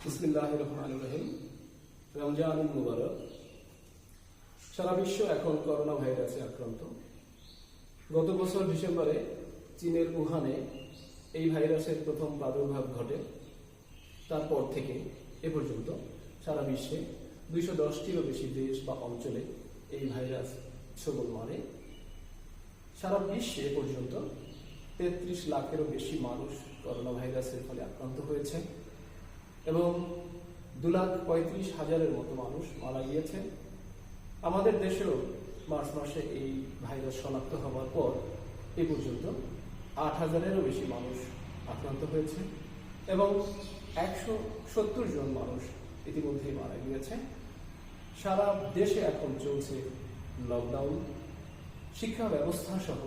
বিসমিল্লাহির রহমানির রহিম। রমজানুল মুবারক। সারা বিশ্ব এখন করোনা ভাইরাসে আক্রান্ত। গত বছর ডিসেম্বরে চীনের উহানে এই ভাইরাসের প্রথম প্রাদুর্ভাব ঘটে। তারপর থেকে এ পর্যন্ত সারা বিশ্বে 210টিরও বেশি দেশ বা অঞ্চলে এই ভাইরাস ছবল মারে। সারা বিশ্বে এ পর্যন্ত 33 লাখেরও বেশি মানুষ করোনা ভাইরাসের ফলে আক্রান্ত হয়েছে এবং 2,35,000-এর মতো মানুষ মারা গিয়েছে। আমাদের দেশেও মার্চ মাসে এই ভাইরাস শনাক্ত হওয়ার পর এ পর্যন্ত 8,000-এরও বেশি মানুষ আক্রান্ত হয়েছে এবং 170 জন মানুষ ইতিমধ্যেই মারা গিয়েছে। সারা দেশে এখন চলছে লকডাউন। শিক্ষা ব্যবস্থা সহ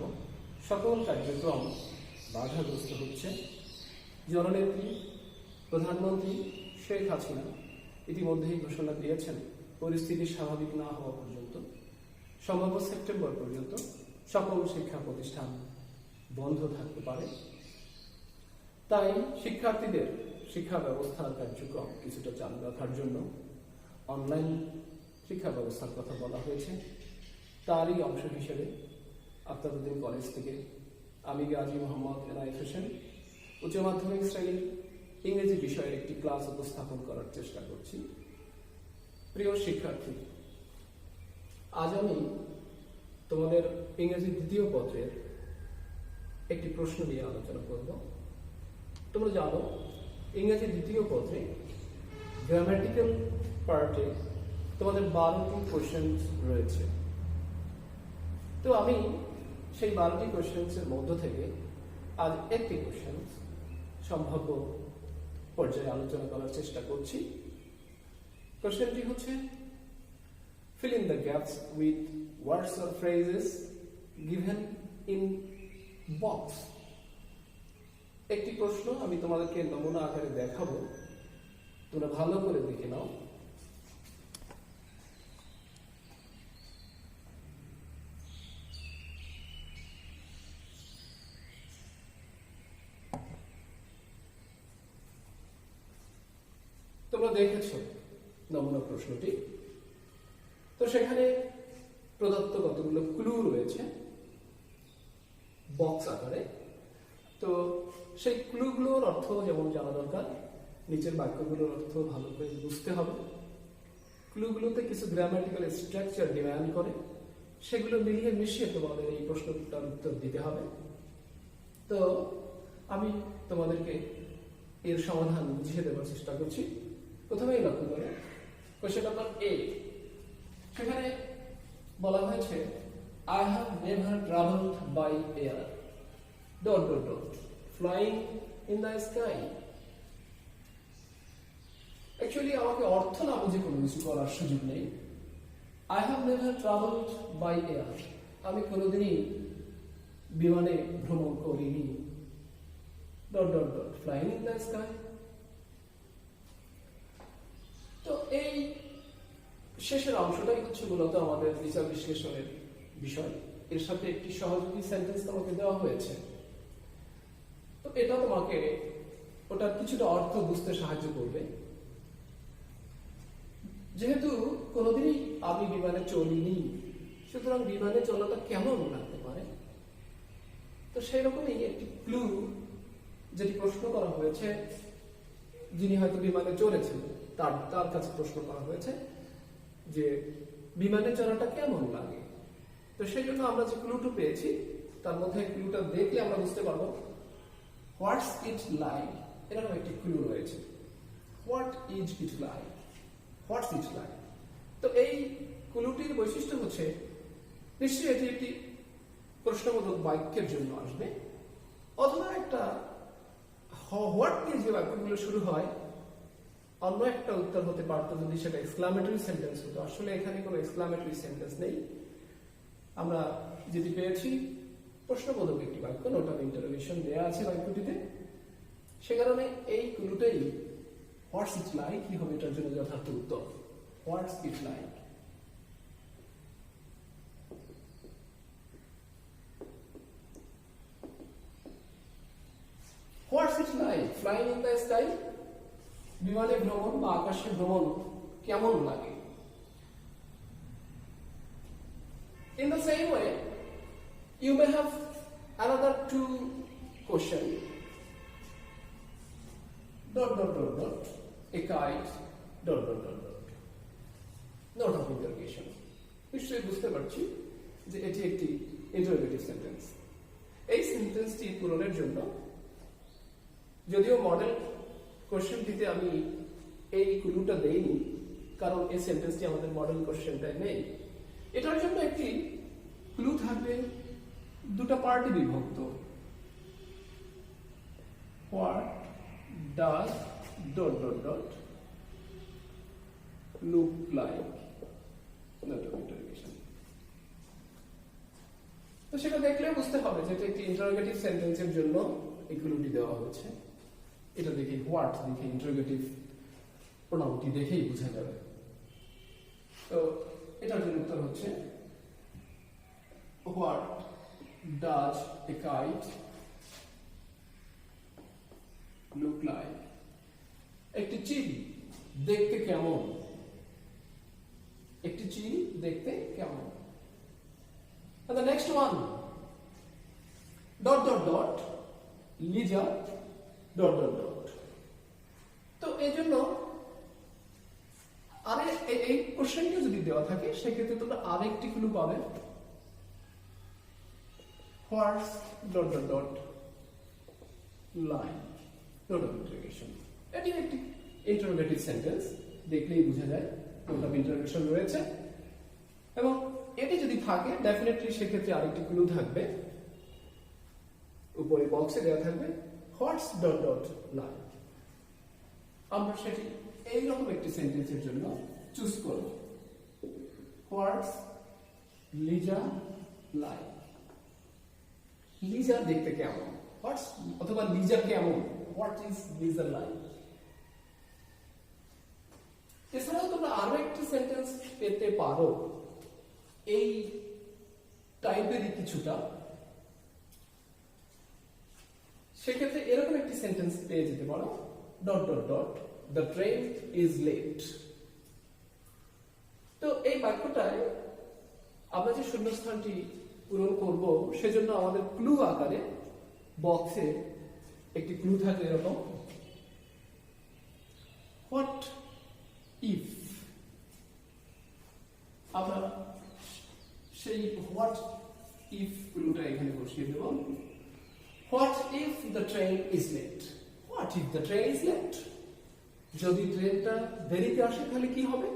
সকল কার্যক্রম বাধাগ্রস্ত হচ্ছে। জননেত্রী প্রধানমন্ত্রী শেখ হাসিনা ইতিমধ্যেই ঘোষণা দিয়েছেন পরিস্থিতি স্বাভাবিক না হওয়া পর্যন্ত, সম্ভবত সেপ্টেম্বর পর্যন্ত সকল শিক্ষা প্রতিষ্ঠান বন্ধ থাকতে পারে। তাই শিক্ষার্থীদের শিক্ষা ব্যবস্থার কার্যক্রম কিছুটা চালু রাখার জন্য অনলাইন শিক্ষা ব্যবস্থার কথা বলা হয়েছে। তারই অংশ হিসেবে আফতাবউদ্দিন কলেজ থেকে আমি গাজী মোহাম্মদ এনায়েত হোসেন উচ্চ মাধ্যমিক শ্রেণীর ইংরেজি বিষয়ের একটি ক্লাস উপস্থাপন করার চেষ্টা করছি। প্রিয় শিক্ষার্থী, আজ আমি তোমাদের ইংরেজি দ্বিতীয় পত্রের একটি প্রশ্ন নিয়ে আলোচনা করব। তোমরা জানো ইংরেজি দ্বিতীয় পত্রে গ্রামাটিক্যাল পার্টে তোমাদের 12টি কোশ্চেন রয়েছে। তো আমি সেই 12টি কোশ্চেন্সের মধ্য থেকে আজ একটি কোশ্চেন সম্ভাব্য পর্যায়ে আলোচনা করার চেষ্টা করছি। কোশ্চেনটি হচ্ছে fill in the gaps with words or phrases given in box। একটি প্রশ্ন আমি তোমাদেরকে নমুনা আকারে দেখাবো, তোমরা ভালো করে দেখে নাও। তোমরা দেখেছো নমুনা প্রশ্নটি। তো সেখানে প্রদত্ত কতগুলো ক্লু রয়েছে বক্স আকারে। তো সেই ক্লুগুলোর অর্থ যেমন জানা দরকার, নিচের বাক্যগুলোর অর্থ ভালো করে বুঝতে হবে। ক্লুগুলোতে কিছু গ্রামাটিক্যাল স্ট্রাকচার ডিমান্ড করে, সেগুলো মিলিয়ে মিশিয়ে তোমাদের এই প্রশ্নটার উত্তর দিতে হবে। তো আমি তোমাদেরকে এর সমাধান বুঝিয়ে দেওয়ার চেষ্টা করছি। প্রথমেই লক্ষ্য করো কোশ্চেন নাম্বার এ, সেখানে বলা হয়েছে I have never traveled by air ... flying in the sky। Actually আমাকে অর্থ না বুঝে কোনো কিছু করার সুযোগ নেই। I have never traveled by air, আমি কোনোদিনই বিমানে ভ্রমণ করিনি ... flying in the sky। তো এই শেষের অংশটাই হচ্ছে মূলত আমাদের বিচার বিশ্লেষণের বিষয়। এর সাথে একটি সহযোগী সেন্টেন্স তোমাকে দেওয়া হয়েছে। তো এটা তোমাকে ওটার কিছুটা অর্থ বুঝতে সাহায্য করবে। যেহেতু কোনোদিনই আমি বিমানে চলিনি, সুতরাং বিমানে চলাটা কেমন লাগতে পারে, তো সেই রকমই একটি ক্লু যেটি প্রশ্ন করা হয়েছে, যিনি হয়তো বিমানে চলেছেন তার কাছে প্রশ্ন করা হয়েছে যে বিমানে চলাটা কেমন লাগে। তো সেই জন্য আমরা যে ক্লুটা পেয়েছি তার মধ্যে ক্লুটা দেখলে আমরা বুঝতে পারবো হোয়াটস ইট লাইক, এরকম একটি ক্লু রয়েছে। What is it like, what's it like. তো এই ক্লুটির বৈশিষ্ট্য হচ্ছে নিশ্চয়ই এটি একটি প্রশ্নবোধক বাক্যের জন্য আসবে, অথবা একটা হোয়াট দিয়ে যে বাক্যগুলো শুরু হয় অন্য একটা উত্তর হতে পারত যদি সেটা এক্সক্লামেটরি সেন্টেন্স হতো। আসলে এখানে কোনো এক্সক্লামেটরি সেন্টেন্স নেই। আমরা যেটি পেয়েছি প্রশ্নবোধক একটি বাক্য, নোট অফ ইন্টারোগেশন দেয়া আছে বাক্যটিতে। সে কারণে এই ক্লুটাই হোয়াটস ইট লাইক কি হবে এটার জন্য যথার্থ উত্তর। What's it like. What's it like flying in the sky. বিমানে ভ্রমণ বা আকাশে ভ্রমণ কেমন লাগে? In the same way, you may have another two question. Dot dot dot dot. A kite. Dot dot dot dot. Note of interrogation. নিশ্চয়ই বুঝতে পারছি যে এটি একটি ইন্টারোগেটিভ সেন্টেন্স। এই সেন্টেন্সটি পূরণের জন্য যদিও মডেল কোশ্চেনটিতে আমি এই ক্লুটা দেইনি, কারণ এই সেন্টেন্সটি আমাদের মডেল কোশ্চেনটায় নেই। এটার জন্য একটি ক্লু থাকবে, দুটো পার্টে বিভক্ত। What does dot dot dot look like, তো সেটা দেখলে বুঝতে হবে যে এটা একটি ইন্টারোগেটিভ সেন্টেন্সের জন্য এই ক্লুটি দেওয়া হয়েছে। এটা দেখে হোয়াট দেখে ইন্টারোগেটিভ প্রোনাউনটি দেখেই বোঝা যাবে। তো এটার জন্য উত্তর হচ্ছে what does a kite look like, একটি চিল দেখতে কেমন, একটি চিল দেখতে কেমন। And the next one, dot dot dot Liza dot dot dot. তো এই জন্য আরে এই কোশ্চেনটা যদি দেওয়া থাকে সেক্ষেত্রে তোমরা আরেকটি ক্লু পাবে, what's dot dot dot like, dot of interrogation. এটি একটি ইন্টারোগেটিভ সেন্টেন্স, দেখলেই বোঝা যায় ডট অফ ইন্টারোগেশন রয়েছে। এবং এটি যদি থাকে ডেফিনেটলি সেক্ষেত্রে আরেকটি ক্লু থাকবে, উপরে বক্সে দেওয়া থাকবে হোয়াটস ডট ডট লাইক। আমরা সেটি এইরকম একটি সেন্টেন্সের জন্য চুজ করব, হোয়াটস লিজা লাইক, লিজা দেখতে কেমন, হোয়াটস অথবা লিজা কেমন, হোয়াট ইজ লিজা লাইক। এছাড়াও তোমরা আরো একটি সেন্টেন্স পেতে পারো এই টাইপেরই কিছুটা, সেক্ষেত্রে এরকম একটি সেন্টেন্স পেয়ে যেতে পারো, dot dot dot the train is late. তো এই বাক্যটায় আমরা যে শূন্যস্থানটি পূরণ করব সেজন্য আমাদের ক্লু আকারে বক্সে একটি ক্লু থাকে এরকম, হোয়াট ইফ। আমরা সেই হোয়াট ইফ ক্লুটা এখানে বসিয়ে দেব, what if the train is late, what if the train is late, যদি ট্রেনটা দেরিতে আসে তাহলে কি হবে,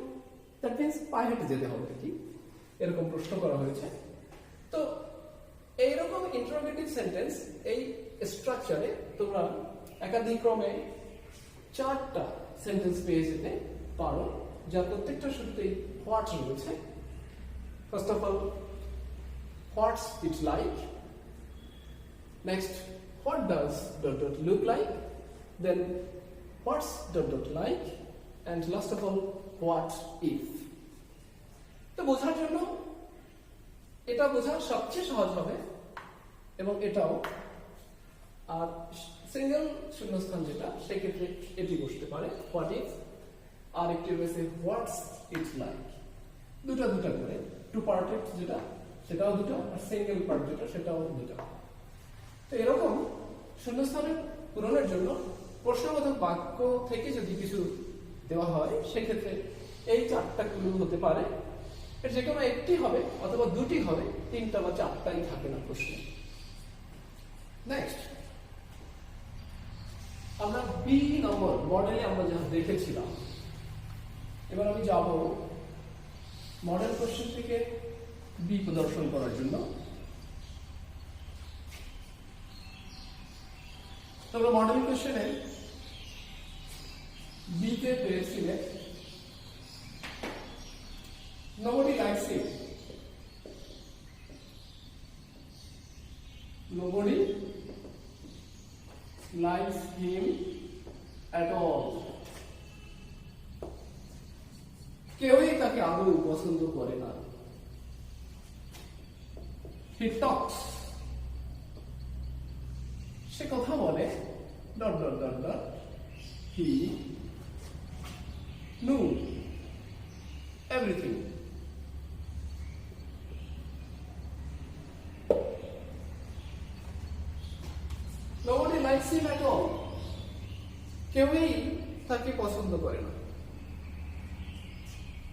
দ্যাট মিন্স পায়ে হেঁটে যেতে হবে কি, এরকম প্রশ্ন করা হয়েছে। তো এইরকম ইন্টারোগেটিভ সেন্টেন্স এই স্ট্রাকচারে তোমরা একাধিক ক্রমে 4টা সেন্টেন্স পেয়ে যেতে পারো, যার প্রত্যেকটা শুরুতেই হোয়াট রয়েছে। First of all, what's it like? Next, what does dot dot look like? Then, what's dot dot like? And last of all, what if? তো বোঝার জন্য এটা বোঝা সবচেয়ে সহজ হবে, এবং এটাও। আর সিঙ্গেল শূন্যস্থান যেটা সেক্ষেত্রে এটি বসতে পারে হোয়াট ইফ, আর একটি রয়েছে হোয়াটস ইট লাইক। দুটা দুটা করে, টু পার্টেড যেটা সেটাও দুটো, আর সিঙ্গেল পার্ট যেটা সেটাও দুটো। তো এরকম শূন্যস্থানের পূরণের জন্য প্রশ্নবোধক বাক্য থেকে যদি কিছু দেওয়া হয় সেক্ষেত্রে এই 4টা ক্লু হতে পারে, এর যে কোনো একটি হবে অথবা দুটি হবে, 3টা বা 4টাই থাকে না প্রশ্নে। নেক্সট, আমরা বি নম্বর মডেলে আমরা যা দেখেছিলাম, এবার আমি যাব মডেল কোশ্চেন থেকে বি প্রদর্শন করার জন্য। তোমরা মডেল কোশ্চেনে বি তে পেয়েছিলে nobody likes him, nobody likes him at all, কেউই তাকে আদৌ পছন্দ করে না। He talks, সে কথা বলে dot dot dot dot, he knew everything. Nobody likes him at all. কেউই তাকে পছন্দ করে না।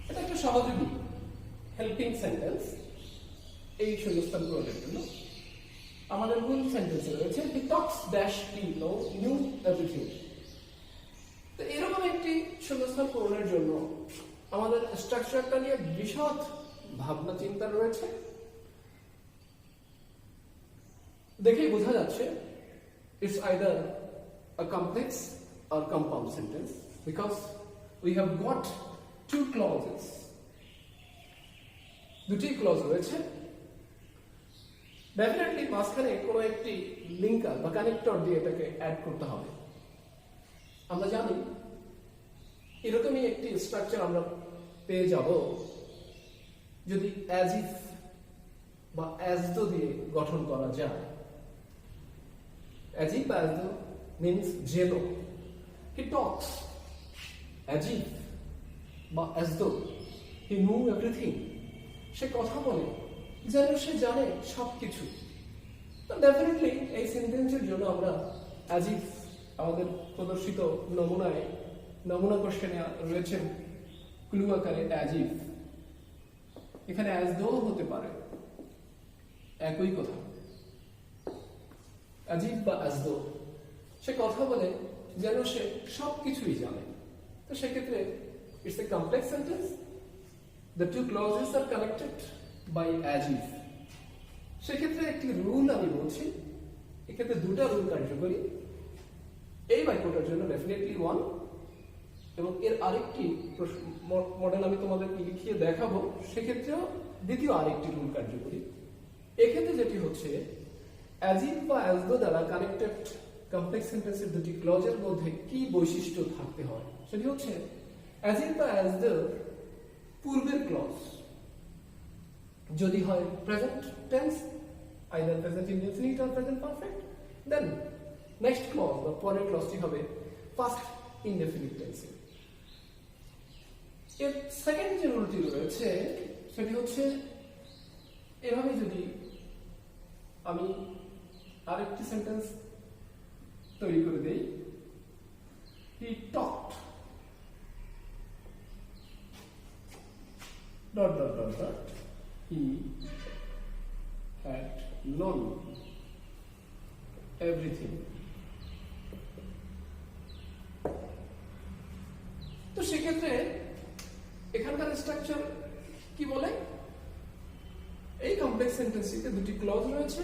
এটা একটা সহযোগী হেল্পিং সেন্টেন্স এই শূন্যস্থান পূরণের জন্য। আমাদের মূল সেন্টেন্সে রয়েছে হি টক্স ড্যাশ হি নিউ এভরিথিং। তো এরকম একটি শূন্যস্থান পূরণের জন্য আমাদের স্ট্রাকচারটা নিয়ে বিশদ ভাবনা চিন্তা রয়েছে। দেখেই বোঝা যাচ্ছে it's either a complex or compound sentence because we have got two clauses. দুটি ক্লজ রয়েছে। ডেফিনেটলি মাঝখানে কোনো একটি লিঙ্কার বা কানেক্টর দিয়ে এটাকে অ্যাড করতে হবে। আমরা জানি এরকমই একটি স্ট্রাকচার আমরা পেয়ে যাব যদি অ্যাজ ইফ বা অ্যাজ দো দিয়ে গঠন করা যায়। As if as though means যেন he talks as if বা as though he knew everything সে কথা বলে যেন সে জানে সবকিছু। তো ডেফিনেটলি এই সেন্টেন্সের জন্য আমরা as if আমাদের প্রদর্শিত নমুনা কোশ্চেনে রয়েছে ক্লু আকারে as if, এখানে as though হতে পারে একই কথা। as if বা as though সে কথা বলে যেন সে সবকিছুই জানে। তো সেক্ষেত্রে it's a complex sentence. The two clauses are connected by as if. সেক্ষেত্রে একটি রুল আমি বলছি, এক্ষেত্রে দুটা রুল কার্যকরী। এই বাক্যটার জন্য ডেফিনেটলি ওয়ান, এবং এর আরেকটি মডেল আমি তোমাদেরকে লিখিয়ে দেখাবো, সেক্ষেত্রেও দ্বিতীয় আরেকটি রুল কার্যকরী। এক্ষেত্রে যেটি হচ্ছে as if বা as though দ্বারা কানেক্টেড কমপ্লেক্স সেন্টেন্সের দুটি ক্লজের মধ্যে কি বৈশিষ্ট্য থাকতে হয় সেটি হচ্ছে as if বা as though পূর্বের ক্লজ যদি হয় present tense, either present indefinite or present perfect, then next clause বা পরের ক্লজটি হবে পাস্ট ইনডেফিনিট টেন্সে। এর সেকেন্ড যে রুলটি রয়েছে সেটি হচ্ছে এভাবে যদি আমি আরেকটি সেন্টেন্স তৈরি করে দেই, হি talked dot dot dot dot he had known everything. তো সেক্ষেত্রে এখানকার স্ট্রাকচার কি বলে, এই কমপ্লেক্স সেন্টেন্সটিতে দুটি ক্লজ রয়েছে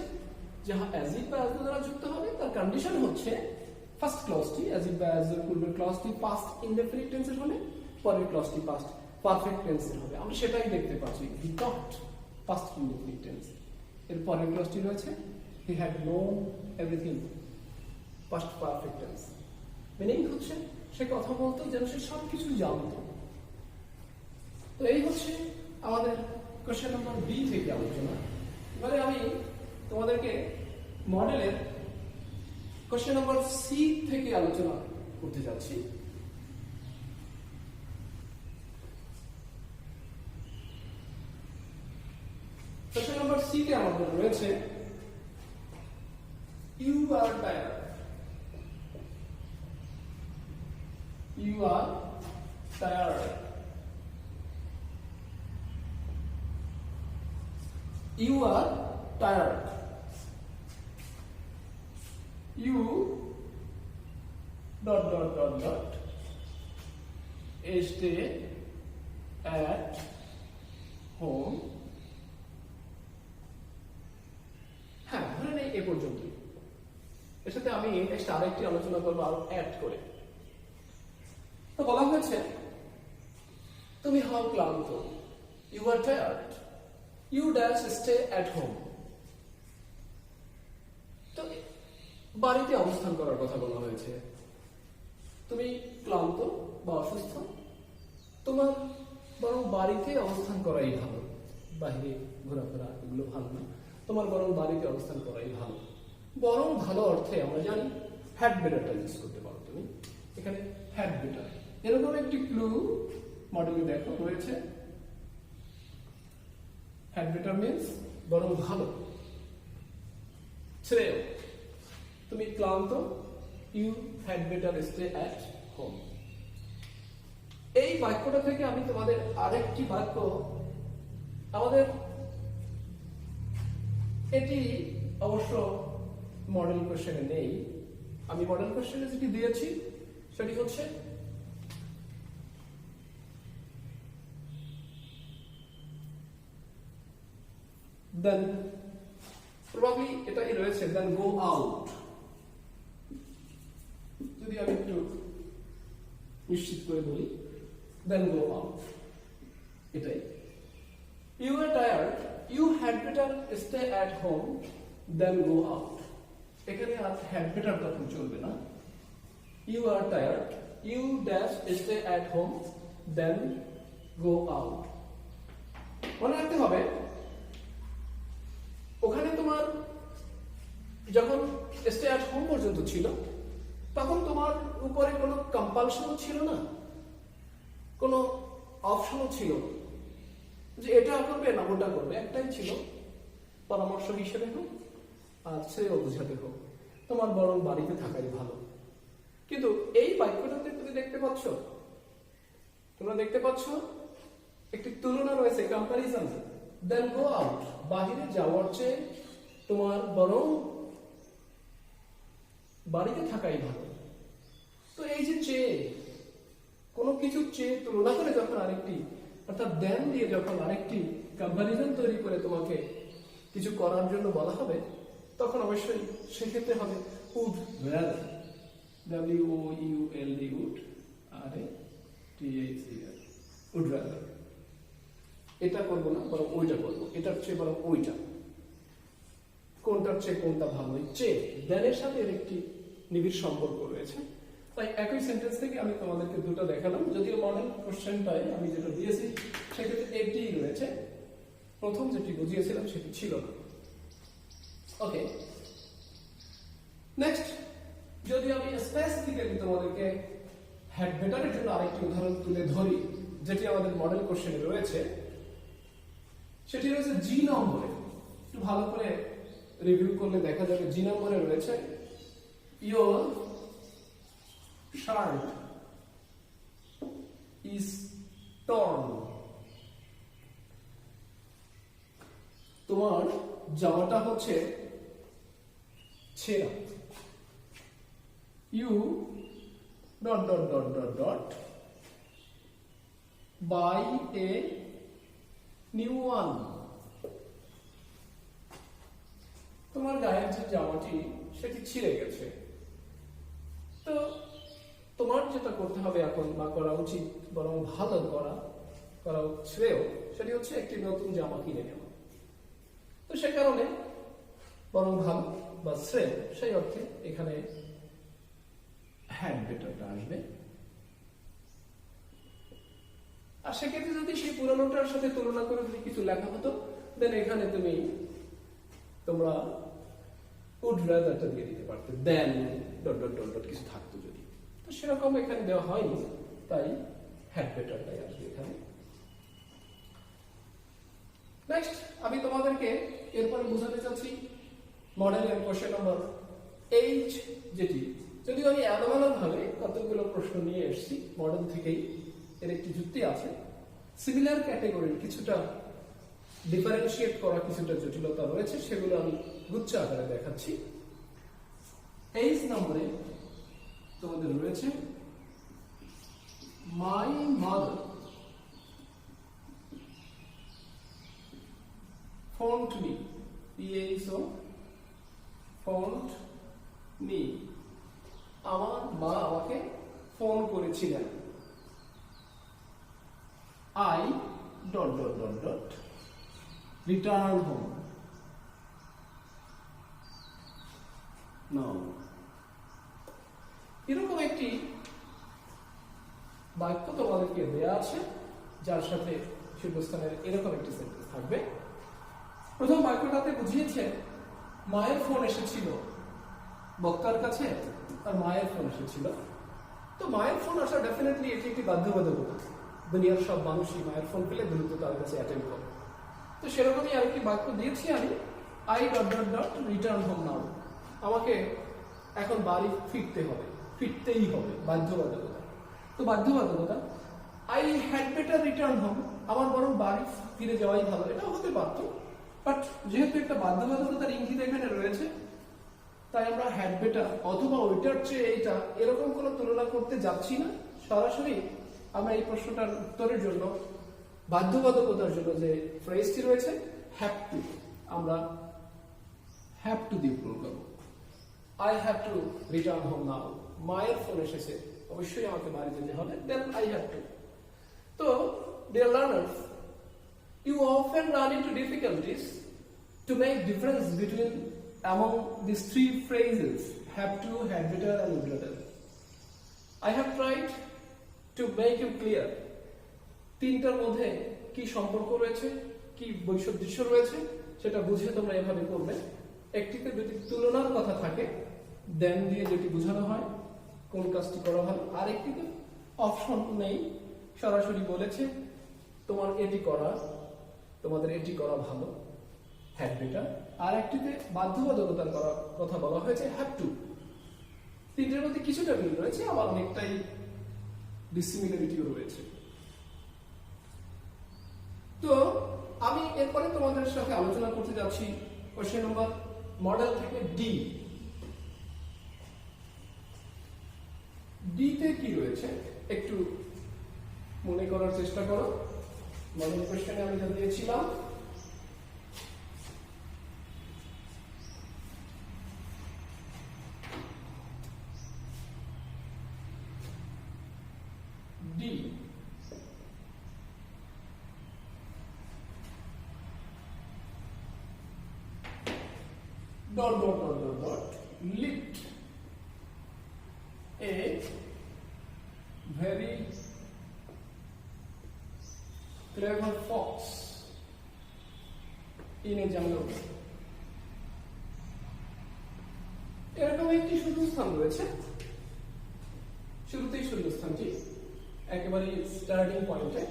যাহা as if বা as though দ্বারা যুক্ত হবে। তার কন্ডিশন হচ্ছে ফার্স্ট ক্লজটি as if বা as though পূর্বের ক্লজটি পাস্ট ইনডেফিনিট টেন্সের হলে পরের ক্লজটি পাস্ট পারফেক্ট টেন্সের হবে। আমরা সেটাই দেখতে পাচ্ছি, হি টকড পাস্ট ইনডেফিনিট টেন্স। এর পরের ক্লজটি রয়েছে he had known everything past perfect tense. Meaning হচ্ছে সে কথা বলতো যেন সে সবকিছু জানতো। তো এই হচ্ছে আমাদের কোশ্চেন নম্বর বি থেকে আলোচনা। এবারে আমি তোমাদেরকে মডেলের কোশ্চেন নম্বর সি থেকে আলোচনা করতে যাচ্ছি। কোশ্চেন নম্বর সি তে আমাদের রয়েছে you are tired. You are tired. You are tired. You dot dot dot dot stay at home. হ্যাঁ, ধরে নেই এ পর্যন্ত। এর সাথে আমি নেক্সট আরেকটি আলোচনা করবো আরো অ্যাড করে। তো বলা হয়েছে তুমি হও ক্লান্ত, you are tired, you dash stay at home. তো বাড়িতে অবস্থান করার কথা বলা হয়েছে। তুমি ক্লান্ত বা অসুস্থ, তোমার বরং বাড়িতে অবস্থান করাই ভালো। বাইরে ঘোরাফেরা এগুলো ভালো না, তোমার বরং বাড়িতে অবস্থান করাই ভালো। বরং ভালো অর্থে আমরা জানি হ্যাড বেটারটা ইউজ করতে পারো তুমি। এখানে হ্যাড বেটার এরকম একটি ক্লু মডেলে দেখো রয়েছে। হ্যাড বেটার মিন্স বরং ভালো, শ্রেয়, তুমি ক্লান্ত, you had better stay at home. এই বাক্যটা থেকে আমি তোমাদের আরেকটি বাক্য, আমাদের এটি অবশ্য মডেল কোশ্চেনে নেই, আমি মডেল কোশ্চেনে যেটি দিয়েছি সেটি হচ্ছে দেন, প্রবাবলি এটাই রয়েছে, দেন গো আউট। যদি আমি একটু নিশ্চিত করে বলি, দেন গো আউট, এটাই। You are tired, you had better stay at home, then go out. এখানে আর হ্যাড বেটার তখন চলবে না। You are tired, you dash stay at home, then go out. মনে রাখতে হবে, ওখানে তোমার যখন স্টে অ্যাট হোম পর্যন্ত ছিল তখন তোমার উপরে কোনো কম্পালশনও ছিল না, কোনো অপশনও ছিল যে এটা করবে না ওটা করবে, একটাই ছিল, পরামর্শ হিসেবে হোক আর শ্রেয় বোঝাতে হোক, তোমার বরং বাড়িতে থাকাই ভালো। কিন্তু এই বাক্যটাতে তুমি দেখতে পাচ্ছ, তোমরা দেখতে পাচ্ছ একটি তুলনা রয়েছে, কম্পারিজন। দেন গো আউট, বাহিরে যাওয়ার চেয়ে তোমার বরং বাড়িতে থাকাই ভালো। তো এই যে চেয়ে, কোনো কিছু চেয়ে তুলনা করে যখন আরেকটি, অর্থাৎ দেন দিয়ে যখন আরেকটি কম্পারিজন তৈরি করে তোমাকে কিছু করার জন্য বলা হবে, তখন অবশ্যই সেক্ষেত্রে হবে would rather, WOULD, would, RATHER, would rather. এটা করবো না, বরং ওইটা করবো, এটার চেয়ে বরং ওইটা, কোনটার চেয়ে কোনটা ভালো, চেয়ে দেনের সাথে এর একটি নিবিড় সম্পর্ক রয়েছে। তাই একই সেন্টেন্স থেকে আমি তোমাদেরকে দুটো দেখালাম, যদিও মডেল কোশ্চেনটাই আমি যেটা দিয়েছি সেক্ষেত্রে এটি রয়েছে, প্রথম যেটি বুঝিয়েছিলাম সেটি ছিল না। ওকে, নেক্সট, যদি আমি স্পেসিফিক্যালি তোমাদেরকে হ্যাড বেটারের জন্য আরেকটি উদাহরণ তুলে ধরি, যেটি আমাদের মডেল কোশ্চেনে রয়েছে, সেটি রয়েছে জি নম্বরে। একটু ভালো করে রিভিউ করলে দেখা যাবে জি নম্বরে রয়েছে ইয়োর শার্ট ইজ টর্ন, তোমার জামাটা হচ্ছে ছেঁড়া। You dot dot dot dot dot buy a new one, তোমার গায়ের যে জামাটি সেটি ছিঁড়ে গেছে। তো তোমার যেটা করতে হবে এখন, বা করা উচিত, বরং ভালো করা শ্রেয়, সেটি হচ্ছে একটি নতুন জামা কিনে নেওয়া। তো সে কারণে বরং ভালো বা শ্রেয়, সেই অর্থে এখানে হ্যাড বেটারটা আসবে। আর সেক্ষেত্রে যদি সেই পুরানোটার সাথে তুলনা করে যদি কিছু লেখা হতো, দেন এখানে তোমরা উড রাদারটা দিয়ে দিতে পারতে, দেন ডট ডট ডট ডট কিছু থাকতো যদি। তো সেরকম এখানে দেওয়া হয়নি, তাই হ্যাড বেটারটাই আসবে এখানে। নেক্সট, আমি তোমাদেরকে এরপরে বোঝাতে চাচ্ছি মডেলের কোশ্চেন নম্বর 8, যেটি যদিও আমি আলাদা ভাবে কতগুলো প্রশ্ন নিয়ে এসেছি মডেল থেকেই, এর একটি যুক্তি আছে। সিমিলার ক্যাটাগরির কিছুটা ডিফারেন্সিয়েট করা কিছুটা জটিলতা রয়েছে, সেগুলো আমি গুচ্ছ আকারে দেখাচ্ছি। 8 নম্বরে তোমাদের রয়েছে my mother phoned me, PHO, phoned me, আমার মা আমাকে ফোন করেছিলেন। I dot dot dot dot return home. Now, এরকম একটি বাক্য তোমাদেরকে দেয়া আছে, যার সাথে শীর্ষস্থানের এরকম একটি সেন্টেন্স থাকবে। প্রথম বাক্যটাতে বুঝিয়েছে মায়ের ফোন এসেছিল, বক্তার কাছে তার মায়ের ফোন এসেছিল। তো মায়ের ফোন আসা ডেফিনেটলি এটি একটি বাধ্যবাধকতা। দুনিয়ার সব মানুষই মায়ের ফোন পেলে দ্রুত তার কাছে অ্যাটেন্ড করে। তো সেরকমই আরেকটি বাক্য দিয়েছি আমি, I dot dot dot return home now. আমাকে এখন বাড়ি ফিরতে হবে, ফিরতেই হবে, বাধ্যবাধকতা। তো বাধ্যবাধকতা, I had better return home, আমার বরং বাড়ি ফিরে যাওয়াই ভালো, এটাও হতে পারত। বাট যেহেতু একটা বাধ্যবাধকতার ইঙ্গিত এখানে রয়েছে, তাই আমরা হ্যাড বেটার অথবা ওইটার চেয়ে এইটা এরকম কোনো তুলনা করতে যাচ্ছি না। সরাসরি আমরা এই প্রশ্নটার উত্তরের জন্য, বাধ্যবাধকতার জন্য যে ফ্রেজটি রয়েছে হ্যাভ টু, আমরা হ্যাভ টু দিয়ে পূরণ করবো। I have to return home now, মায়ের ফোন এসেছে, অবশ্যই আমাকে বাড়ি যেতে হবে, দেন আই হ্যাভ টু। তো dear learners, you often run into difficulties to make difference between among these three phrases have to, had better and would better. I have tried to make you clear তিনটার মধ্যে কি সম্পর্ক রয়েছে, কি বৈসাদৃশ্য রয়েছে সেটা বুঝে তোমরা এভাবে করবে। একটিতে যদি তুলনার কথা থাকে দেন দিয়ে যেটি বোঝানো হয় কোন কাজটি করা ভালো, আর একটিতে অপশন নেই, সরাসরি বলেছে তোমার এটি করা, তোমাদের এটি করা ভালো, হ্যাড বেটার। আর একটিতে বাধ্যবাধকতার কথা বলা হয়েছে হ্যাভ টু। তিনটের মধ্যে কিছুটা মিল রয়েছে, আবার অনেকটাই ডিসিমিলারিটিও রয়েছে। তো আমি এরপরে তোমাদের সাথে আলোচনা করতে যাচ্ছি কোশ্চেন নম্বর মডেল থেকে ডি। ডিতে কি রয়েছে একটু মনে করার চেষ্টা করো। মডেল কোশ্চেনে আমি যা দিয়েছিলাম, D dot dot dot dot dot lit a very clever fox in a jungle. এরকম একটি শূন্যস্থান রয়েছে, শুরুতেই শূন্যস্থানটি একেবারে স্টার্টিং পয়েন্টে,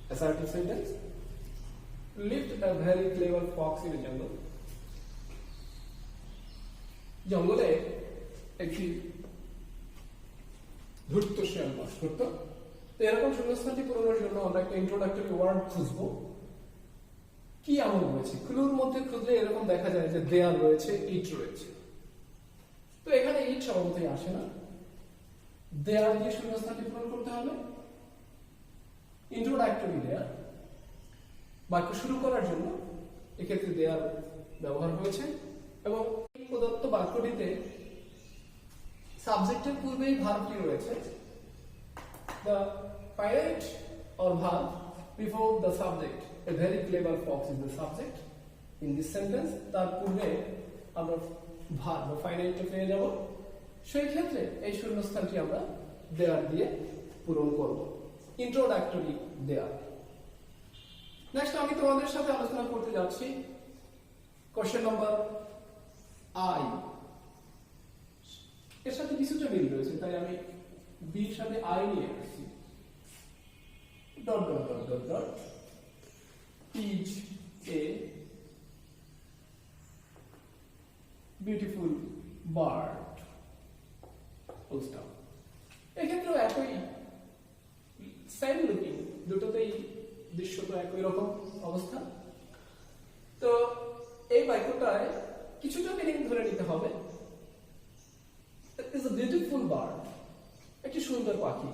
assertive sentence, lived a very clever fox in a jungle. জঙ্গলে একটি ধূর্ত শিয়াল বাস করত। তো এরকম শূন্যস্থানটি পূরণের জন্য আমরা একটা ইন্ট্রোডাক্টরি ওয়ার্ড খুঁজবো। কি এমন রয়েছে, ক্লুর মধ্যে খুঁজলে এরকম দেখা যায় যে দেয়ার রয়েছে, ইট রয়েছে। তো এখানে ইট স্বভাবতই আসে না, দেয়ার দিয়ে শূন্যস্থানটি পূরণ করতে হবে। ইন্ট্রোডাক্টরি দেয়ার, বাক্য শুরু করার জন্য এক্ষেত্রে দেয়ার ব্যবহার হয়েছে। এবং এই প্রদত্ত বাক্যটিতে সাবজেক্টের পূর্বেই ভার্বটি রয়েছে, the finite or verb before the subject. A very clever fox is the subject in this sentence. তার পূর্বে আমরা ভার্ব বা ফাইনাইটটা পেয়ে যাব। সেই ক্ষেত্রে এই শূন্যস্থানটি আমরা দেয়ার দিয়ে পূরণ করব, ইন্ট্রোডাক্টরি দেয়ার। নেক্সট আমি তোমাদের সাথে আলোচনা করতে যাচ্ছি কোশ্চেন নাম্বার আই। এর সাথে কিছুটা মিল রয়েছে, তাই আমি বির সাথে আই নিয়ে আসছি। Dot dot dot dot dot is a beautiful bird, full stop. এক্ষেত্রেও একই সেম লুকিং, দুটোতেই দৃশ্য তো একই রকম অবস্থা। তো এই বাক্যটায় কিছুটা মিনিং ধরে নিতে হবে। ইজ আ বিউটিফুল বার্ড, একটি সুন্দর পাখি,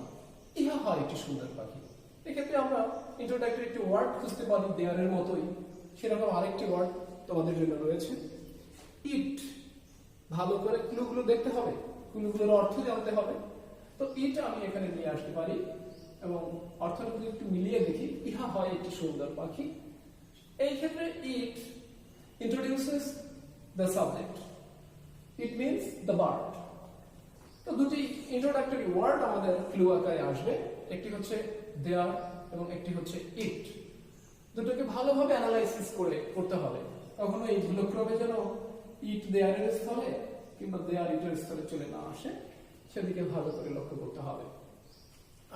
ইহা হয় একটি সুন্দর পাখি। এক্ষেত্রে আমরা ইন্ট্রোডাক্টরি একটি ওয়ার্ড খুঁজতে পারি দেয়ারের মতোই, সেরকম আরেকটি ওয়ার্ড তোমাদের জন্য রয়েছে, ইট। ভালো করে ক্লুগুলো দেখতে হবে, ক্লুগুলোর অর্থ জানতে হবে। তো ইট আমি এখানে নিয়ে আসতে পারি এবং অর্থটা যদি একটু মিলিয়ে দেখি, ইহা হয় একটি সুন্দর পাখি। এই ক্ষেত্রে ইট introduces the subject, it means the bird. তো দুটি ইন্ট্রোডাক্টরি ওয়ার্ড আমাদের ক্লু আকারে আসবে, একটি হচ্ছে দেয়ার এবং একটি হচ্ছে ইট। দুটোকে ভালোভাবে অ্যানালাইসিস করতে হবে, কখনো এই ভুলক্রমে যেন ইট দেয়ারের স্থলে কিংবা দেয়ার ইটের স্থলে চলে না আসে। সেদিকে ভালো করে লক্ষ্য করতে হবে।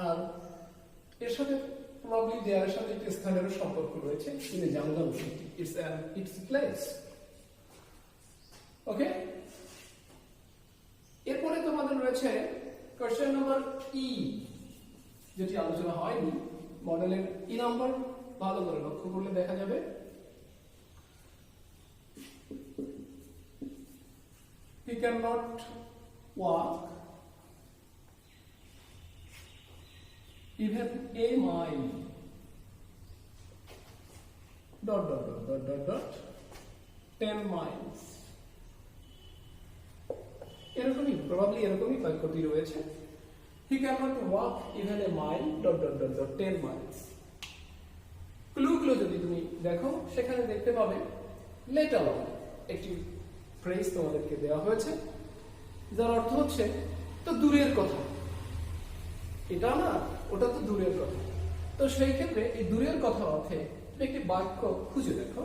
আর এর সাথে প্রবাবলি দেয়ারের সাথে একটি স্থানেরও সম্পর্ক রয়েছে। ইন এ জঙ্গল ইটস প্লেস। ওকে, এরপরে তোমাদের রয়েছে কোশ্চেন নাম্বার ই, যেটি আলোচনা হয়নি। মডেলের ই নাম্বার ভালো করে লক্ষ্য করলে দেখা যাবে he cannot walk even a mile dot dot dot dot dot dot 10 miles। এরকমই প্রবাবলি এরকমই বাক্যটি রয়েছে, he cannot walk even a mile dot dot dot dot 10 miles। ক্লুগুলো যদি তুমি দেখো সেখানে দেখতে পাবে let alone একটি ফ্রেজ তোমাদেরকে দেওয়া হয়েছে, যার অর্থ হচ্ছে তো দূরের কথা, এটা না ওটা তো দূরের কথা। তো সেই ক্ষেত্রে এই দূরের কথা অর্থে তুমি একটি বাক্য খুঁজে দেখো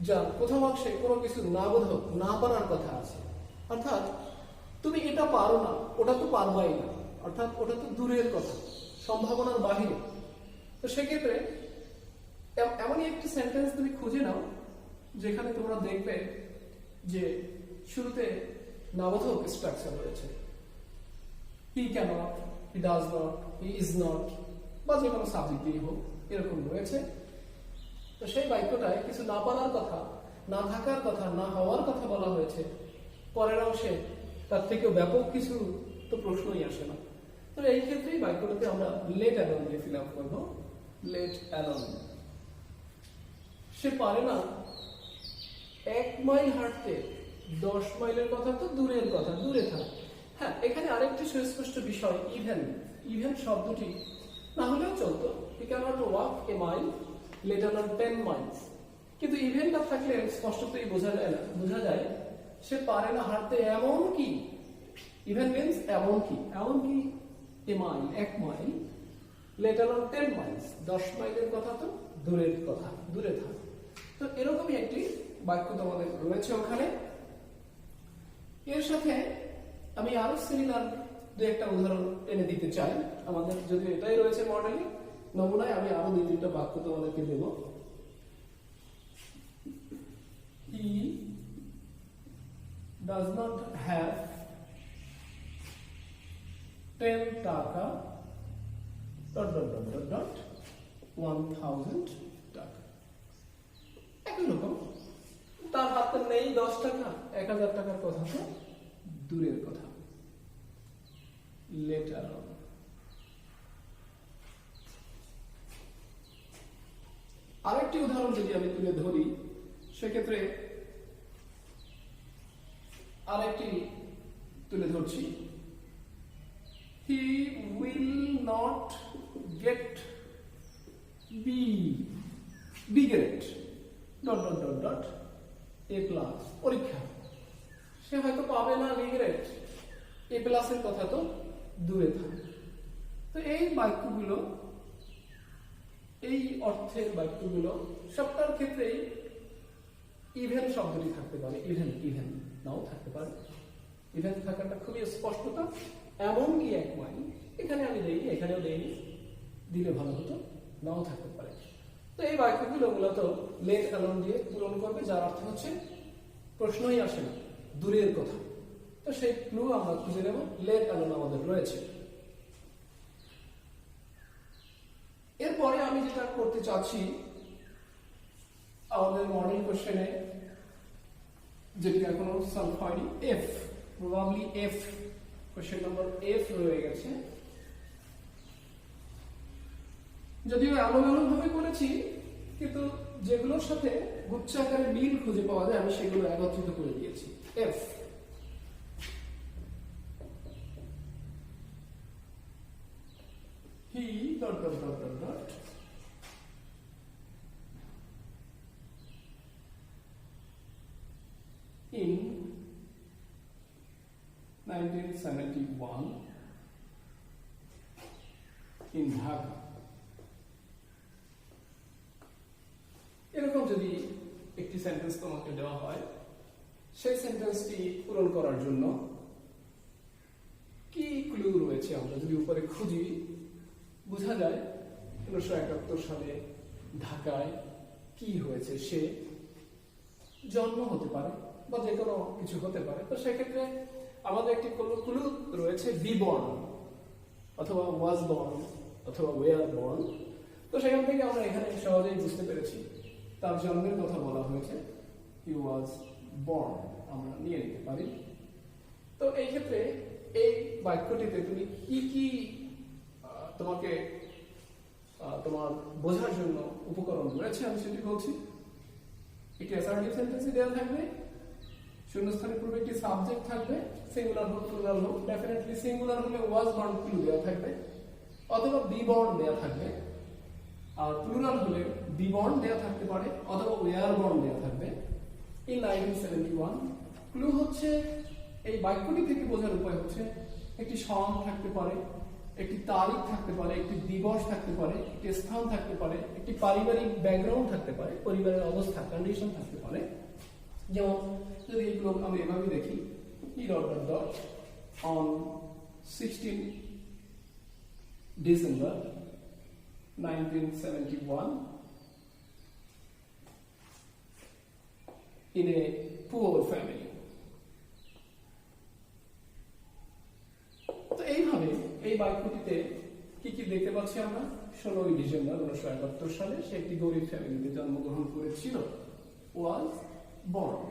যার প্রথম অংশে কোনো কিছু না বোধক না পারার কথা আছে, অর্থাৎ তুমি এটা পারো না, ওটা তো পারবাই না, অর্থাৎ ওটা তো দূরের কথা, সম্ভাবনার বাহিরে। তো সেক্ষেত্রে এমনই একটি সেন্টেন্স তুমি খুঁজে নাও যেখানে তোমরা দেখবে যে শুরুতে নাবোধক স্ট্রাকচার রয়েছে, he cannot, he does not, he is not, বা যে কোনো সাবজেক্ট দিয়ে হোক এরকম রয়েছে। তো সেই বাক্যটায় কিছু না পারার কথা, না থাকার কথা, না হওয়ার কথা বলা হয়েছে। পরের অংশে তার থেকেও ব্যাপক কিছু তো প্রশ্নই আসে না। তো এই ক্ষেত্রেই বাক্যটাতে আমরা লেট অ্যালোন দিয়ে ফিল আপ করবো। লেট অ্যালোন, সে পারে না 1 মাইল হাঁটতে, 10 মাইলের কথা তো দূরের কথা, দূরে থাকে। হ্যাঁ, এখানে আরেকটি সুস্পষ্ট বিষয়, ইভেন। ইভেন শব্দটি না হলেও চলতো, he cannot walk a mile let alone 10 miles। কিন্তু ইভেনটা থাকলে স্পষ্টতই বোঝা যায় সে পারে না হাঁটতে এমন কি, ইভেন মিন্স এমন কি এ mile, 1 mile, let alone 10 miles 10 মাইলের কথা তো দূরের কথা, দূরে থাকে। তো এরকমই একটি বাক্য তোমাদের রয়েছে ওখানে। এর সাথে আমি আরো সিমিলার দু একটা উদাহরণ এনে দিতে চাই। আমাদের যদি এটাই রয়েছে মডেলে, নমুনায় আমি আরো 2-3টা বাক্য তোমাদেরকে দেব। He does not have 10 টাকা dot dot dot dot dot 1000 টাকা। একই রকম, তার হাতে নেই 10 টাকা, 1000 টাকার কথা তো দূরের কথা, let alone। আরেকটি উদাহরণ যদি আমি তুলে ধরি সেক্ষেত্রে আরেকটি তুলে ধরছি, he will not get B grade dot dot dot dot A plus পরীক্ষা, সে হয়তো পাবে না B grade, A plus এর কথা তো দূরে থাকে। তো এই বাক্যগুলো, এই অর্থের বাক্যগুলো সবটার ক্ষেত্রেই ইভেন শব্দটি থাকতে পারে, ইভেন নাও থাকতে পারে। ইভেন থাকাটা খুবই স্পষ্টতা, এমন কি 1 মাইল, এখানে আমি দেইনি, এখানেও দেইনি, দিলে ভালো হতো, নাও থাকতে পারে। তো এই বাক্যগুলো মূলত লেট অ্যালোন দিয়ে পূরণ করবে, যার অর্থ হচ্ছে প্রশ্নই আসে না, দূরের কথা। তো সেই ক্লু আমরা খুঁজে নেব, লেট অ্যালোন আমাদের রয়েছে। এরপরে আমি যেটা করতে চাচ্ছি আমাদের মডেল কোশ্চেনে, যেটি এখনো সলভ হয়নি, F, probably F, question number F রয়ে গেছে। যদিও এমন ভাবে করেছি, কিন্তু যেগুলোর সাথে গুচ্ছ আকারে মিল খুঁজে পাওয়া যায় আমি সেগুলো একত্রিত করে দিয়েছি। F, he dot dot dot dot dot in 1971 in Dhaka। এরকম যদি একটি সেন্টেন্স তোমাকে দেওয়া হয়, সেই সেন্টেন্সটি পূরণ করার জন্য কি পেরেছি আমরা যদি উপরে খুঁজি, বোঝা যায় 1971 সালে ঢাকায় কি হয়েছে। সে জন্ম হতে পারে বা যে কোনো কিছু হতে পারে। তো সেক্ষেত্রে আমাদের একটি ক্লু রয়েছে বি বর্ন অথবা ওয়াজ বর্ন অথবা ওয়ার বর্ন। তো সেখান থেকে আমরা এখানে সহজেই বুঝতে পেরেছি তার জন্মের কথা বলা হয়েছে, হি ওয়াজ বর্ন, আমরা নিয়ে নিতে পারি। তো এই ক্ষেত্রে এই বাক্যটিতে তুমি কি কি তোমাকে তোমার বোঝার জন্য উপকরণ রয়েছে আমি সেটি বলছি। একটি অ্যাসার্টিভ সেন্টেন্সে দেওয়া থাকবে, শূন্যস্থানের পূর্বে একটি সাবজেক্ট থাকবে, সিঙ্গুলার হোক প্লুরাল হোক। ডেফিনেটলি সিঙ্গুলার হলে ওয়াজ বর্ন ক্লু দেওয়া থাকবে অথবা বি বর্ন দেওয়া থাকবে, আর প্লুরাল হলে বি বর্ন দেওয়া থাকতে পারে অথবা ওয়ার বর্ন দেওয়া থাকবে। ইন 1971 ক্লু হচ্ছে এই বাক্যটি থেকে বোঝার উপায় হচ্ছে একটি সন থাকতে পারে, একটি তারিখ থাকতে পারে, একটি দিবস থাকতে পারে, একটি স্থান থাকতে পারে, একটি পারিবারিক ব্যাকগ্রাউন্ড থাকতে পারে, পরিবারের অবস্থা কন্ডিশন থাকতে পারে। যেমন যদি এগুলো আমি এভাবে দেখি, on 16 December 1971 in a poor family. তো এইভাবে এই বাক্যটিতে কি কি দেখতে পাচ্ছি আমরা? 16 ডিসেম্বর 1971 সালে সে একটি গরিব ফ্যামিলিতে জন্মগ্রহণ করেছিল, ওয়াজ বর্ন।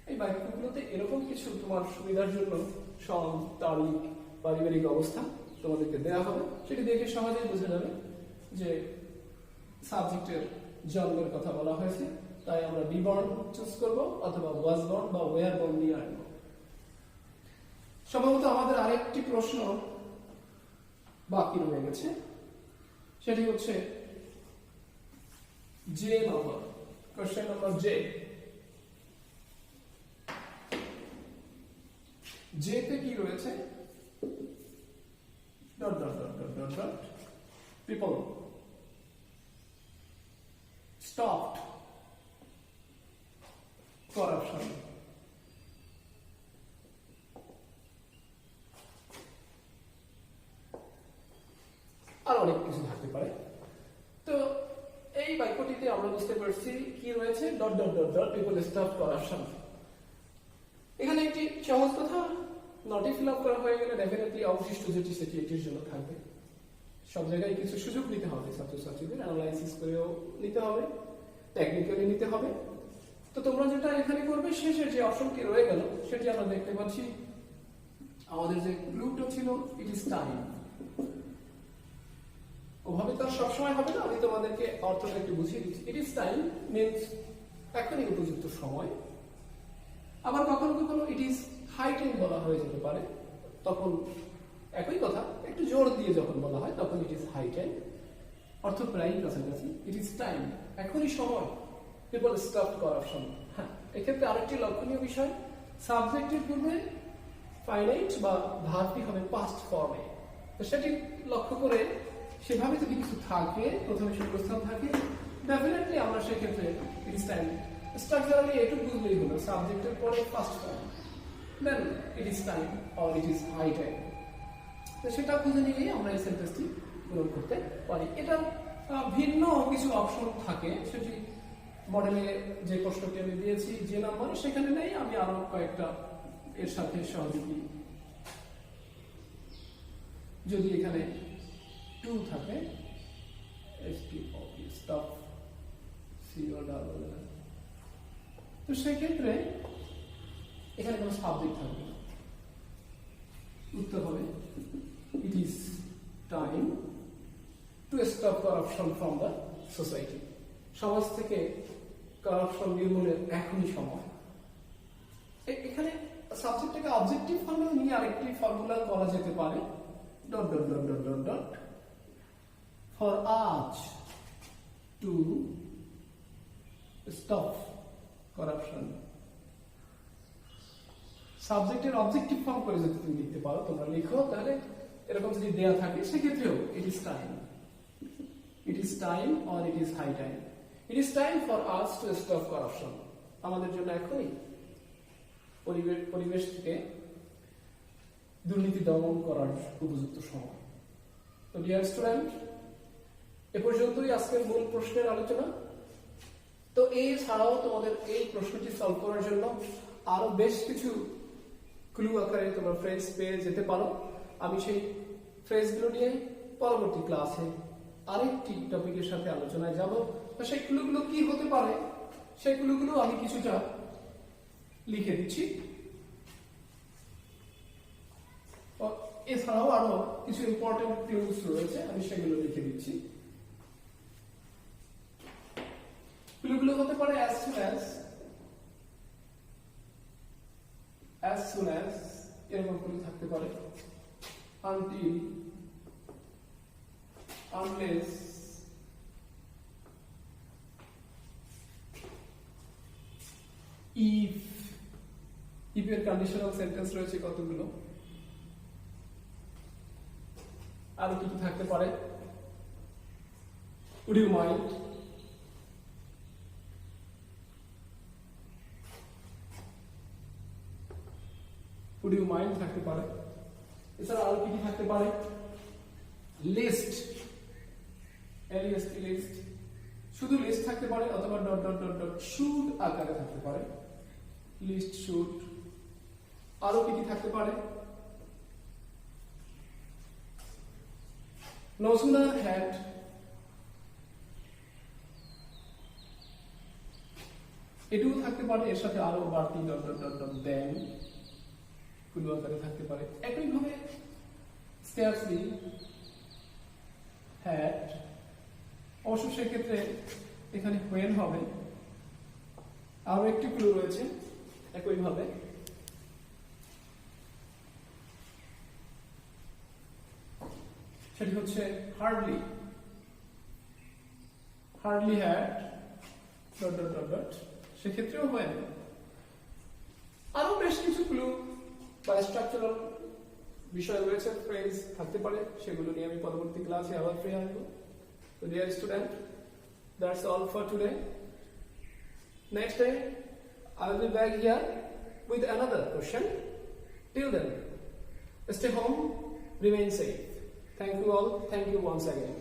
এই বাক্যগুলোতে এরকম কিছু তোমার সুবিধার জন্য সন, তারিখ, পারিবারিক অবস্থা তোমাদেরকে দেওয়া হবে, সেটি দেখে সহজেই বোঝা যাবে যে সাবজেক্টের জন্মের কথা বলা হয়েছে। তাই আমরা বি বর্ন চুজ করব অথবা ওয়াজ বর্ন বা ওয়্যার বর্ন নিয়ে আনব। সম্ভবত আমাদের আরেকটি প্রশ্ন বাকি রয়ে গেছে, সেটি হচ্ছে যে নম্বর, কোশ্চেন নম্বর যেতে কি রয়েছে? Dot dot dot dot dot dot people stopped corruption. আর অনেক কিছু থাকতে পারে। তো এই বাক্যটিতে আমরা বুঝতে পারছি কি রয়েছে, dot dot dot dot people stopped corruption। এখানে একটি সহজ কথা নটি ফিল আপ করা হয়ে গেলে ডেফিনেটলি অবশিষ্ট যেটি সেটি এটির জন্য থাকবে। সব জায়গায় কিছু সুযোগ নিতে হবে ছাত্রছাত্রীদের, অ্যানালাইসিস করেও নিতে হবে, টেকনিক্যালি নিতে হবে। তো তোমরা যেটা এখানে করবে, শেষে যে অপশনটি রয়ে গেল সেটি আমরা দেখতে পাচ্ছি। আমাদের যে ক্লুটা ছিল ইট ইজ টাইম, ওভাবে তো সবসময় হবে না, আমি তোমাদেরকে অর্থটা একটু বুঝিয়ে দিচ্ছি। ইট ইজ টাইম মিনস এখনই উপযুক্ত সময়। আবার কখনো কখনো ইট ইজ হাই টাইম বলা হয়ে যেতে পারে, তখন একই কথা একটু জোর দিয়ে যখন বলা হয় তখন ইট ইজ হাই টাইম, অর্থ প্রায় কাছাকাছি। ইট ইজ টাইম, এখনই সময়, পিপল স্টপড করাপশন। হ্যাঁ, এক্ষেত্রে আরেকটি লক্ষণীয় বিষয়, সাবজেক্টের পূর্বে ফাইনাইট বা ভার্বটি হবে পাস্ট ফর্মে। তো সেটি লক্ষ্য করে সেভাবে যদি কিছু থাকে, প্রথমে শূন্যস্থান থাকে, ডেফিনেটলি আমরা সেক্ষেত্রে ইট ইজ টাইম স্ট্রাকচারালি এটুকু বুঝলেই হলো, সাবজেক্টের পরে first form, then it is time or it is high time. তো সেটা খুঁজে নিলেই আমরা এই সেন্টেন্সটি পূরণ করতে পারি। এটা ভিন্ন কিছু অপশন থাকে, সেটি মডেলে যে প্রশ্নটি আমি দিয়েছি যে নাম্বারে সেখানে নেই, আমি আরো কয়েকটা এর সাথে সহযোগী, যদি এখানে 2 থাকে, স্টপ সিও ডাবল, তো সেক্ষেত্রে এখানে কোনো সাবজেক্ট থাকবে না, উত্তর হবে ইট is time to stop corruption from the society. সমাজ থেকে করাপশন নির্মূলের এখনই সময়। এখানে সাবজেক্টটাকে অবজেক্টিভ ফর্মুলা নিয়ে আরেকটি ফর্মুলা করা যেতে পারে, dot dot dot dot dot dot for আজ টু স্টপ করাপশন। সাবজেক্টের অবজেক্টিভ ফর্ম করে যদি তুমি লিখতে পারো, তোমরা লিখো, তাহলে এরকম যদি দেয়া থাকে সেক্ষেত্রেও it is time, it is time or it is high time, it is time for us to stop corruption. আমাদের জন্য এখনই পরিবেশ থেকে দুর্নীতি দমন করার উপযুক্ত সময়। তো ডিয়ার স্টুডেন্ট, এ পর্যন্তই আজকের মূল প্রশ্নের আলোচনা। তো এছাড়াও তোমাদের এই প্রশ্নটি সলভ করার জন্য আরো বেশ কিছু ক্লু আকারে তোমরা ফ্রেজ পেয়ে যেতে পারো। আমি সেই ফ্রেজগুলো নিয়ে পরবর্তী ক্লাসে আরেকটি টপিকের সাথে আলোচনায় যাব। তো সেই ক্লুগুলো কি হতে পারে সেই ক্লুগুলো আমি কিছুটা লিখে দিচ্ছি। এছাড়াও আরো কিছু ইম্পর্টেন্ট ক্লুজ রয়েছে, আমি সেগুলো লিখে দিচ্ছি। ক্লুগুলো হতে পারে as soon as এরকম ক্লু থাকতে পারে, until, unless, if এর কন্ডিশনাল সেন্টেন্স রয়েছে কতগুলো, আরো কি থাকতে পারে, would you mind, would you mind থাকতে পারে। এছাড়া আরো কি থাকতে পারে, লিস্ট, লিস্ট, শুধু লিস্ট থাকতে পারে অথবা dot dot dot dot should আকারে থাকতে পারে, লিস্ট শুড। আরো কি থাকতে পারে, no sooner had, এটুকু থাকতে পারে। এর সাথে আরো বাড়তি ডট ডট ডট ডট দেন কুলু আকারে থাকতে পারে। একইভাবে scarcely, had, অবশ্য সেক্ষেত্রে এখানে when হবে। আরো একটি ক্লু রয়েছে একইভাবে, সেটি হচ্ছে hardly, hardly had, dot dot dot dot, সেক্ষেত্রেও when। আরো বেশ কিছু ক্লু বা স্ট্রাকচারাল বিষয় রয়েছে, ফ্রেজ থাকতে পারে, সেগুলো নিয়ে আমি পরবর্তী ক্লাসে আবার ফিরে আসবো। So dear student, that's all for today. Next day I will be back here with another question. Till then, stay home, remain safe. Thank you all. Thank you once again.